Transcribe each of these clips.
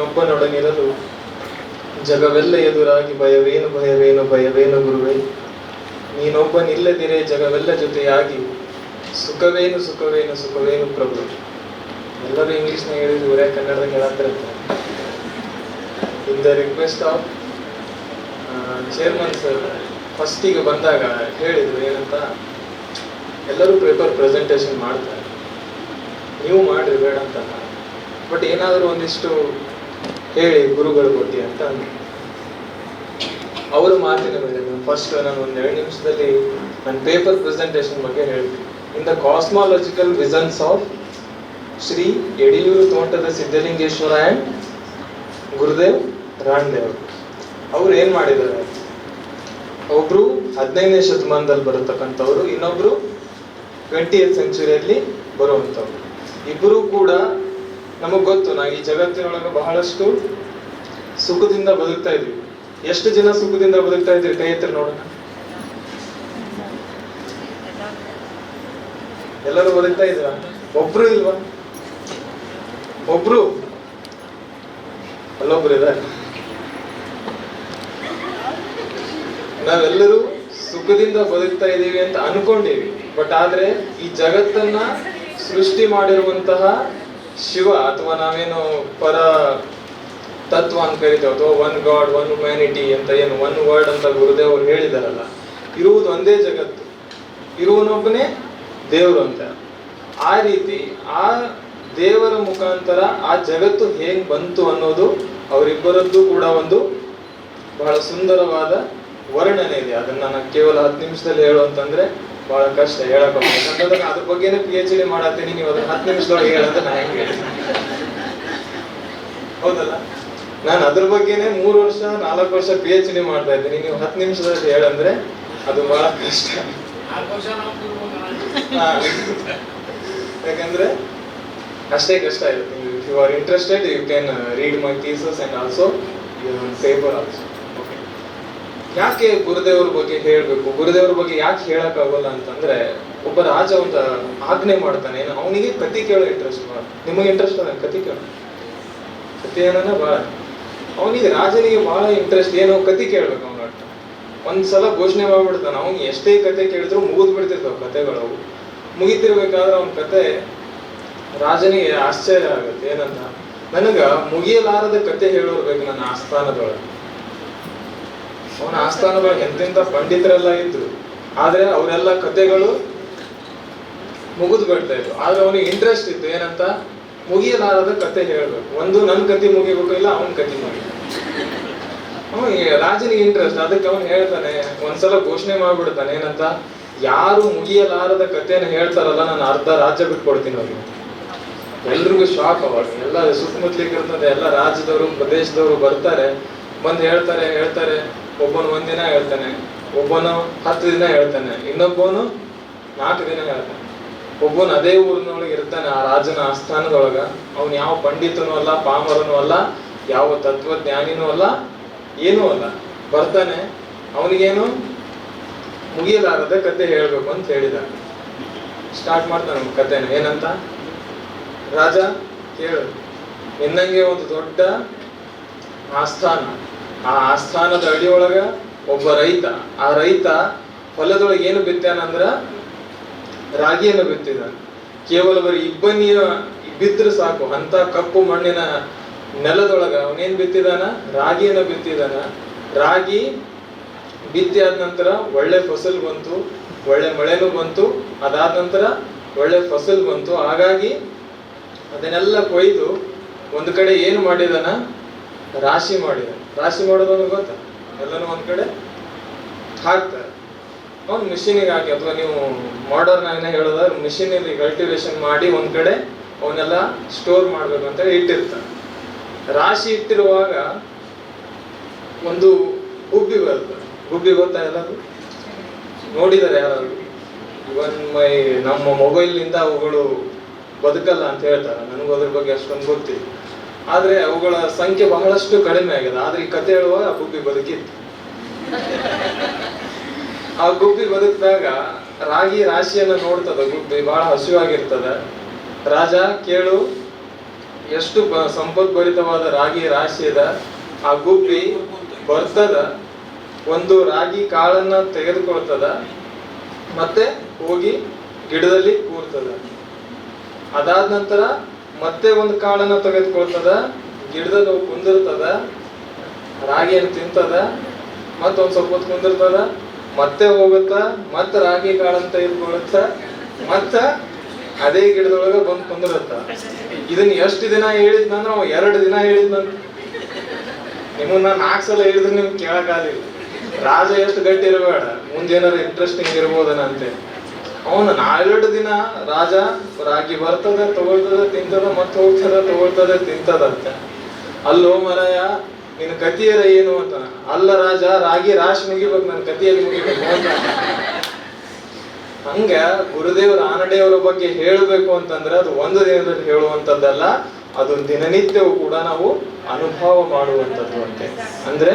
ಒಬ್ಬನೊಡನಿರಲು ಜಗವೆಲ್ಲ ಎದುರಾಗಿ ಭಯವೇನು ಭಯವೇನು ಭಯವೇನು ಗುರುವೇ, ನೀನೊಬ್ಬನಿಲ್ಲದಿರೇ ಜಗವೆಲ್ಲ ಜೊತೆಯಾಗಿ ಸುಖವೇನು ಸುಖವೇನು ಸುಖವೇನು ಪ್ರಭು. ಎಲ್ಲರೂ ಇಂಗ್ಲಿಷ್ನಾಗ ಹೇಳಿದ್ರು, ಇವರೇ ಕನ್ನಡದಾಗ ಹೇಳತ್ತಿರ್ತಾರೆ. In the request of chairman sir ಫಸ್ಟಿಗೆ ಬಂದಾಗ ಹೇಳಿದ್ರು ಏನಂತ, ಎಲ್ಲರೂ ಪೇಪರ್ ಪ್ರೆಸೆಂಟೇಷನ್ ಮಾಡ್ತಾರೆ, ನೀವು ಮಾಡ್ರಿ ಬೇಡ ಅಂತ, ಬಟ್ ಏನಾದರೂ ಒಂದಿಷ್ಟು ಹೇಳಿ ಗುರುಗಳ ಬಗ್ಗೆ ಅಂತ ಅಂದ್ರು. ಅವರ ಮಾತಿನ ಮೇಲೆ ಫಸ್ಟ್ ನಾನು ಒಂದು 2 ನಿಮಿಷದಲ್ಲಿ ನನ್ನ ಪೇಪರ್ ಪ್ರೆಸೆಂಟೇಷನ್ ಬಗ್ಗೆ ಹೇಳ್ತೀನಿ. In the cosmological visions of Shri Yediyur Thotada Siddhalingeshwara and Gurudev Ramdev. ಅವ್ರು ಏನ್ ಮಾಡಿದ್ದಾರೆ, ಒಬ್ರು 15ನೇ ಶತಮಾನದಲ್ಲಿ ಬರತಕ್ಕಂಥವ್ರು, ಇನ್ನೊಬ್ರು 20th ಸೆಂಚುರಿಯಲ್ಲಿ ಬರುವಂಥವ್ರು. ಇಬ್ಬರು ಕೂಡ ನಮಗ್ ಗೊತ್ತು, ನಾವು ಈ ಜಗತ್ತಿನೊಳಗೆ ಬಹಳಷ್ಟು ಸುಖದಿಂದ ಬದುಕ್ತಾ ಇದ್ವಿ. ಎಷ್ಟು ಜನ ಸುಖದಿಂದ ಬದುಕ್ತಾ ಇದ್ವಿ? ಕೈ ಎತ್ತರ ನೋಡೋಣ. ಎಲ್ಲರೂ ಬದುಕ್ತಾ ಇದ್ರ? ಒಬ್ರು ಇಲ್ವಾ? ಒಬ್ರು ಅಲ್ಲೊಬ್ರು ಇದ್ದಾರೆ. ನಾವೆಲ್ಲರೂ ಸುಖದಿಂದ ಬದುಕ್ತಾ ಇದ್ದೀವಿ ಅಂತ ಅನ್ಕೊಂಡಿವಿ, ಬಟ್ ಆದ್ರೆ ಈ ಜಗತ್ತನ್ನ ಸೃಷ್ಟಿ ಮಾಡಿರುವಂತಹ ಶಿವ, ಅಥವಾ ನಾವೇನು ಪರ ತತ್ವ ಅಂತ ಕರಿತೇವೆ, ಅಥವಾ ಒನ್ ಗಾಡ್ ಒನ್ ಹ್ಯುಮ್ಯಾನಿಟಿ ಅಂತ ಏನು ಒನ್ ವರ್ಡ್ ಅಂತ ಗುರುದೇವರು ಹೇಳಿದಾರಲ್ಲ, ಇರುವುದು ಒಂದೇ ಜಗತ್ತು, ಇರುವನೊಬ್ಬನೇ ದೇವರು ಅಂತ. ಆ ರೀತಿ ಆ ದೇವರ ಮುಖಾಂತರ ಆ ಜಗತ್ತು ಹೇಗ್ ಬಂತು ಅನ್ನೋದು ಅವರಿಬ್ಬರದ್ದು ಕೂಡ ಒಂದು ಬಹಳ ಸುಂದರವಾದ ವರ್ಣನೆ ಇದೆ. ಅದನ್ನ ನಾನು ಕೇವಲ 10 ನಿಮಿಷದಲ್ಲಿ ಹೇಳುವಂತಂದ್ರೆ ಬಹಳ ಕಷ್ಟ ಹೇಳಕ್. ಯಾಕಂದ್ರೆ ಅದ್ರ ಬಗ್ಗೆನೇ PhD ಮಾಡತ್ತೀನಿ, ನೀವು ಅದನ್ನ 10 ನಿಮಿಷದೊಳಗೆ ಹೇಳಂದ್ರೆ ನಾ ಹೆಂಗೆ ಹೇಳಿ? ಹೌದಲ್ಲ, ನಾನು ಅದ್ರ ಬಗ್ಗೆನೆ 3 ವರ್ಷ 4 ವರ್ಷ PhD ಮಾಡ್ತಾ ಇದ್ದೀನಿ, ನೀವು 10 ನಿಮಿಷದಲ್ಲಿ ಹೇಳಂದ್ರೆ ಅದು ಬಹಳ ಕಷ್ಟ. ಯಾಕಂದ್ರೆ ಅಷ್ಟೇ ಕಷ್ಟ ಇರುತ್ತೆ. If you are interested you can read my thesis and also paper also. ಯಾಕೆ ಗುರುದೇವ್ರ ಬಗ್ಗೆ ಹೇಳ್ಬೇಕು, ಗುರುದೇವ್ರ ಬಗ್ಗೆ ಯಾಕೆ ಹೇಳಕ್ ಆಗೋಲ್ಲ ಅಂತಂದ್ರೆ, ಒಬ್ಬ ರಾಜ ಒಂದು ಆಜ್ಞೆ ಮಾಡ್ತಾನೆ, ಅವನಿಗೆ ಕತೆ ಕೇಳೋ ಇಂಟ್ರೆಸ್ಟ್ ಬಹಳ. ನಿಮಗೆ ಇಂಟ್ರೆಸ್ಟ್ ಅದ ಕತೆ ಕೇಳೋ? ಕತೆ ಏನ ಬಹಳ ಅವನಿಗೆ, ರಾಜನಿಗೆ ಬಹಳ ಇಂಟ್ರೆಸ್ಟ್ ಏನು, ಕತೆ ಕೇಳ್ಬೇಕು. ಅವನ ಒಂದ್ಸಲ ಘೋಷಣೆ ಮಾಡ್ಬಿಡ್ತಾನೆ, ಅವ್ನು ಎಷ್ಟೇ ಕತೆ ಕೇಳಿದ್ರು ಮುಗಿದ್ ಬಿಡ್ತಿರ್ತಾವ ಕತೆಗಳು. ಅವು ಮುಗಿತಿರ್ಬೇಕಾದ್ರೆ ಅವನ ಕತೆ ರಾಜನಿಗೆ ಆಶ್ಚರ್ಯ ಆಗುತ್ತೆ. ಏನಂತ, ನನಗ ಮುಗಿಯಲಾರದ ಕತೆ ಹೇಳೋರ್ಬೇಕು ನನ್ನ ಆಸ್ಥಾನದೊಳಗೆ. ಅವನ ಆಸ್ಥಾನದೊಳಗೆ ಎಂತೆಂತ ಪಂಡಿತರೆಲ್ಲ ಇದ್ರು, ಆದ್ರೆ ಅವರೆಲ್ಲ ಕತೆಗಳು ಮುಗಿದು ಬಿಡ್ತಾ ಇದ್ರು. ಆದ್ರೆ ಅವನಿಗೆ ಇಂಟ್ರೆಸ್ಟ್ ಇತ್ತು ಏನಂತ, ಮುಗಿಯಲಾರದ ಕತೆ ಹೇಳ್ಬೇಕು. ಒಂದು ನನ್ನ ಕತೆ ಮುಗಿಬೇಕು, ಇಲ್ಲ ಅವನ ಕತೆ ಮುಗಿಬೇಕು. ಅವನಿಗೆ ರಾಜನಿಗೆ ಇಂಟ್ರೆಸ್ಟ್, ಅದಕ್ಕೆ ಅವನು ಹೇಳ್ತಾನೆ, ಒಂದ್ಸಲ ಘೋಷಣೆ ಮಾಡ್ಬಿಡ್ತಾನೆ ಏನಂತ, ಯಾರು ಮುಗಿಯಲಾರದ ಕಥೆಯನ್ನು ಹೇಳ್ತಾರಲ್ಲ ನಾನು ಅರ್ಧ ರಾಜ್ಯ ಬಿಟ್ಕೊಡ್ತೀನಿ ಅವ್ರಿಗೆ. ಎಲ್ರಿಗೂ ಶಾಕ್. ಅವಾಗ ಎಲ್ಲ ಸುತ್ತಮುತ್ತಲಿಕ್ಕೆ ಇರ್ತದೆ, ಎಲ್ಲ ರಾಜ್ಯದವರು ಪ್ರದೇಶದವರು ಬರ್ತಾರೆ, ಬಂದು ಹೇಳ್ತಾರೆ. ಒಬ್ಬನು 1 ದಿನ ಹೇಳ್ತಾನೆ, ಒಬ್ಬನು 10 ದಿನ ಹೇಳ್ತಾನೆ, ಇನ್ನೊಬ್ಬನು 4 ದಿನ ಹೇಳ್ತಾನೆ. ಒಬ್ಬನು ಅದೇ ಊರಿನೊಳಗೆ ಇರ್ತಾನೆ, ಆ ರಾಜನ ಆಸ್ಥಾನದೊಳಗ. ಅವನು ಯಾವ ಪಂಡಿತನೂ ಅಲ್ಲ, ಪಾಮರನೂ ಅಲ್ಲ, ಯಾವ ತತ್ವಜ್ಞಾನಿನೂ ಅಲ್ಲ, ಏನೂ ಅಲ್ಲ. ಬರ್ತಾನೆ, ಅವನಿಗೇನು ಮುಗಿಯಲಾರದ ಕತೆ ಹೇಳ್ಬೇಕು ಅಂತ ಹೇಳಿದ. ಸ್ಟಾರ್ಟ್ ಮಾಡ್ತಾನೆ ಕತೆನ. ಏನಂತ, ರಾಜ ಕೇಳು, ನಿನ್ನಂಗೆ ಒಂದು ದೊಡ್ಡ ಆಸ್ಥಾನ, ಆ ಆಸ್ಥಾನದ ಅಡಿಯೊಳಗ ಒಬ್ಬ ರೈತ, ಆ ರೈತ ಹೊಲದೊಳಗೆ ಏನು ಬಿತ್ತಾನಂದ್ರ ರಾಗಿಯನ್ನು ಬಿತ್ತಿದ. ಕೇವಲ ಬರೀ ಇಬ್ಬನಿಯ ಬಿದ್ರೆ ಸಾಕು ಅಂತ ಕಪ್ಪು ಮಣ್ಣಿನ ನೆಲದೊಳಗ ಅವನೇನ್ ಬಿತ್ತಿದಾನ, ರಾಗಿಯನ್ನು ಬಿತ್ತಿದಾನ. ರಾಗಿ ಬಿತ್ತಿ ಆದ ನಂತರ ಒಳ್ಳೆ ಫಸಲ್ ಬಂತು, ಒಳ್ಳೆ ಮಳೆನೂ ಬಂತು. ಅದಾದ ನಂತರ ಒಳ್ಳೆ ಫಸಲ್ ಬಂತು. ಹಾಗಾಗಿ ಅದನ್ನೆಲ್ಲ ಕೊಯ್ದು ಒಂದು ಕಡೆ ಏನು ಮಾಡಿದಾನ, ರಾಶಿ ಮಾಡಿದ. ರಾಶಿ ಮಾಡೋದನ್ನು ಗೊತ್ತಾ, ಎಲ್ಲನೂ ಒಂದ್ ಕಡೆ ಹಾಕ್ತಾರೆ. ಅವ್ನು ಮಿಷಿನಿಗೆ ಹಾಕಿ, ಅಥವಾ ನೀವು ಮಾಡರ್ನ್ ಆಗಿ ಹೇಳೋದಾದ್ರೆ ಮಿಷಿನಲ್ಲಿ ಕಲ್ಟಿವೇಶನ್ ಮಾಡಿ ಒಂದ್ ಕಡೆ ಅವನ್ನೆಲ್ಲ ಸ್ಟೋರ್ ಮಾಡ್ಬೇಕು ಅಂತೇಳಿ ಇಟ್ಟಿರ್ತಾನೆ. ರಾಶಿ ಇಟ್ಟಿರುವಾಗ ಒಂದು ಗುಬ್ಬಿ ಬರ್ತದೆ. ಗುಬ್ಬಿ ಗೊತ್ತಾ? ಎಲ್ಲರೂ ನೋಡಿದ್ದಾರೆ ಯಾರು? ಇವನ್ ನಮ್ಮ ಮೊಬೈಲ್ನಿಂದ ಅವುಗಳು ಬದುಕಲ್ಲ ಅಂತ ಹೇಳ್ತಾರೆ. ನನಗೂ ಅದ್ರ ಬಗ್ಗೆ ಅಷ್ಟೊಂದು ಗೊತ್ತಿಲ್ಲ, ಆದ್ರೆ ಅವುಗಳ ಸಂಖ್ಯೆ ಬಹಳಷ್ಟು ಕಡಿಮೆ ಆಗಿದೆ. ಆದ್ರೆ ಈ ಕತೆ ಹೇಳುವಾಗ ಆ ಗುಬ್ಬಿ ಬದುಕಿತ್ತು. ಆ ಗುಬ್ಬಿ ಬದುಕಿದಾಗ ರಾಗಿ ರಾಶಿಯನ್ನ ನೋಡ್ತದ ಗುಬ್ಬಿ, ಬಹಳ ಹಸಿವಾಗಿರ್ತದ. ರಾಜ ಕೇಳು, ಎಷ್ಟು ಸಂಪದ್ಭರಿತವಾದ ರಾಗಿ ರಾಶಿ ಅದ. ಆ ಗುಬ್ಬಿ ಬರ್ತದ, ಒಂದು ರಾಗಿ ಕಾಳನ್ನ ತೆಗೆದುಕೊಳ್ತದ, ಮತ್ತೆ ಹೋಗಿ ಗಿಡದಲ್ಲಿ ಕೂರ್ತದ. ಅದಾದ ನಂತರ ಮತ್ತೆ ಒಂದು ಕಾಳನ್ನ ತೆಗೆದುಕೊಳ್ತದ, ಗಿಡದಲ್ಲಿ ಹೋಗಿ ಕುಂದಿರ್ತದ, ರಾಗಿಯನ್ನು ತಿಂತದ, ಮತ್ತೊಂದ್ ಸ್ವಲ್ಪ ಹೊತ್ತು ಕುಂದಿರ್ತದ, ಮತ್ತೆ ಹೋಗುತ್ತ, ಮತ್ತೆ ರಾಗಿ ಕಾಳನ್ನ ತೆಗೆದುಕೊಳ್ಳುತ್ತ, ಮತ್ತ ಅದೇ ಗಿಡದೊಳಗ ಬಂದು ಕುಂದಿರುತ್ತ. ಇದನ್ನ ಎಷ್ಟು ದಿನ ಹೇಳಿದ್ನಂದ್ರ ಅವ 2 ದಿನ ಹೇಳಿದ್ನಂತ. ನಿಮ್ಮನ್ನ 4 ಸಲ ಹೇಳಿದ್ರೆ ನಿಮ್ಗೆ ಕೇಳಕ್ಕಾಗಲಿಲ್ಲ. ರಾಜ ಎಷ್ಟು ಗಟ್ಟಿ ಇರಬೇಡ, ಮುಂದೇನಾರು ಇಂಟ್ರೆಸ್ಟಿಂಗ್ ಇರ್ಬೋದನ ಅಂತೆ. ಅವನು 4 ದಿನ ರಾಜ ರಾಗಿ ಬರ್ತದ, ತಗೊಳ್ತದ, ತಿಂತದ, ಮತ್ತೆ ಹೋಗ್ತದ, ತಗೊಳ್ತದ, ತಿಂತದಂತೆ. ಅಲ್ಲೋ ಮರಾಯ, ನಿನ್ನ ಕತಿಯರ ಏನು ಅಂತ. ಅಲ್ಲ ರಾಜ, ರಾಗಿ ರಾಶಿ ಮುಗಿಬೇಕು, ನನ್ನ ಕತಿಯಲ್ಲಿ ಮುಗಿಬೇಕು ಅಂತ. ಹಂಗ ಗುರುದೇವರ ಆನಡೆಯವರ ಬಗ್ಗೆ ಹೇಳಬೇಕು ಅಂತಂದ್ರೆ ಅದು ಒಂದು ದಿನದಲ್ಲಿ ಹೇಳುವಂತದ್ದಲ್ಲ, ಅದು ದಿನನಿತ್ಯವೂ ಕೂಡ ನಾವು ಅನುಭವ ಮಾಡುವಂಥದ್ದು ಅಂತೆ. ಅಂದ್ರೆ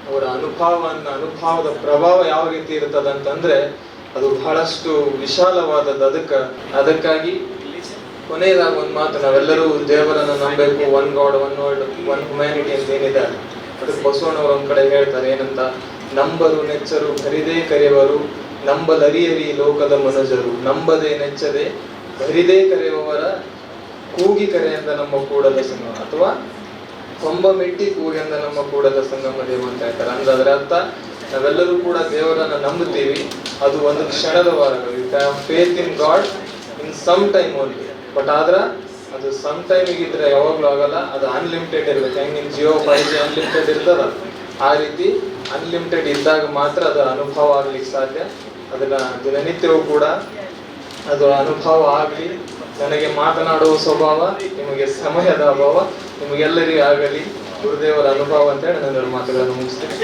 ಅವರ ಅನುಭವದ ಪ್ರಭಾವ ಯಾವ ರೀತಿ ಇರ್ತದಂತಂದ್ರೆ ಅದು ಬಹಳಷ್ಟು ವಿಶಾಲವಾದದ್ದು. ಅದಕ್ಕಾಗಿ ಕೊನೆಯದಾಗಿ ಒಂದು ಮಾತು, ನಾವೆಲ್ಲರೂ ದೇವರನ್ನ ನಂಬಬೇಕು, one god, one world, one humanity ಅಂತ ಏನಿದೆ ಅದಕ್ಕೆ ಬಸವಣ್ಣವ್ರು ಒಂದ್ ಕಡೆ ಹೇಳ್ತಾರೆ ಏನಂತ, ನಂಬರು ನೆಚ್ಚರು ಹರಿದೇ ಕರೆಯವರು, ನಂಬಲರಿಯರಿ ಲೋಕದ ಮನುಜರು, ನಂಬದೆ ನೆಚ್ಚದೆ ಹರಿದೇ ಕರೆಯುವವರ ಕೂಗಿ ಕರೆಯಿಂದ ನಮ್ಮ ಕೂಡಲ ಸಂಗಮ, ಅಥವಾ ಕೊಂಬ ಮೆಟ್ಟಿ ಕೂಗಿಂದ ನಮ್ಮ ಕೂಡಲ ಸಂಗಮ ದೇವ ಅಂತ ಹೇಳ್ತಾರೆ. ಅಂದ್ರೆ ಅದರ ಅರ್ಥ ನಾವೆಲ್ಲರೂ ಕೂಡ ದೇವರನ್ನ ನಂಬುತ್ತೀವಿ, ಅದು ಒಂದು ಕ್ಷಣದ ವಾರಗಳು. You have faith in God in some time only, but ಆದ್ರ ಅದು ಸಮ್ ಟೈಮ್ ಇದ್ರೆ ಯಾವಾಗ್ಲೂ ಆಗಲ್ಲ, ಅದು ಅನ್ಲಿಮಿಟೆಡ್ ಇರ್ಬೇಕು. ಹೆಂಗ್ ನಿಮ್ ಜಿಯೋ 5G ಅನ್ಲಿಮಿಟೆಡ್ ಇರ್ತದ, ಆ ರೀತಿ ಅನ್ಲಿಮಿಟೆಡ್ ಇದ್ದಾಗ ಮಾತ್ರ ಅದರ ಅನುಭವ ಆಗ್ಲಿಕ್ಕೆ ಸಾಧ್ಯ. ಅದನ್ನ ದಿನನಿತ್ಯವೂ ಕೂಡ ಅದು ಅನುಭವ ಆಗ್ಲಿ. ನನಗೆ ಮಾತನಾಡುವ ಸ್ವಭಾವ, ನಿಮಗೆ ಸಮಯದ ಅಭಾವ, ನಿಮಗೆಲ್ಲರಿಗೂ ಆಗಲಿ ಗುರುದೇವರ ಅನುಭವ ಅಂತ ಹೇಳಿ ನನ್ನ ಮಾತುಗಳನ್ನು ಮುಗಿಸ್ತೇನೆ.